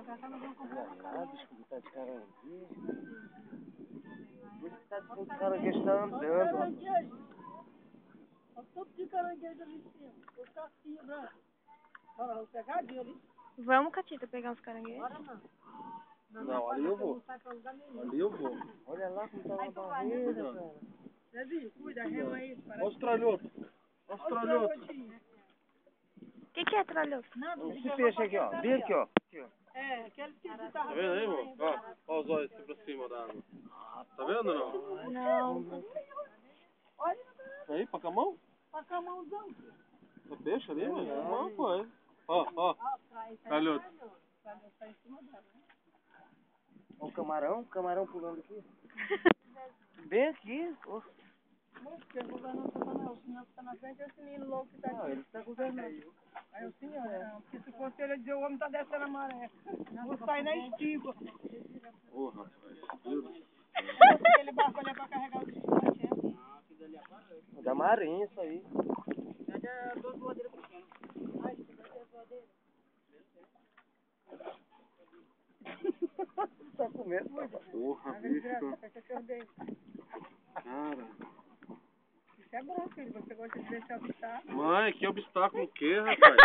Ah, bicho, tá de caranguejo. Ele tá de caranguejo, tá andando. Olha o tanto de caranguejo ali em cima. Os casquinhos brancos. Olha lá, o pegadinho ali. Vamos, Catita, pegar uns caranguejos? Bora não. Não, ali eu vou. Ali eu vou. Olha lá como tá uma barreira, cara. Zezinho, cuida, rema aí. Olha os tralhotos. Olha os tralhotos. O que é tralhoto? Esse peixe aqui, ó. Vem aqui, ó. Aqui, ó. É, aquele que tá Tá vendo aí, irmão? Ó os olhos pra cima da água. Tá vendo ou não? Não. Olha, Aí, pacamão? pacamãozão. É peixe ali, velho? Não, pô. Ó. Tralhoto. Tá em cima dela, né? Ó o camarão pulando aqui. Bem aqui. Ó. Porque o governador tá falando, o senhor que tá na frente é esse menino louco que tá aqui. Ele tá governando. Aí o senhor, não, porque se fosse ele, ia dizer, o homem tá descendo a maré. Vou sair na estiva. Ô, rapaz. Aquele barco ali é pra carregar os estudantes. Da marinha isso aí. É 12 voadeiras pequenas. Ai, você vai ter voadeira? Tá com medo, mano? Porra, bicho. Cara. Isso é bom, filho. Você gosta de ver esse obstáculo. Mãe, que obstáculo o quê, rapaz?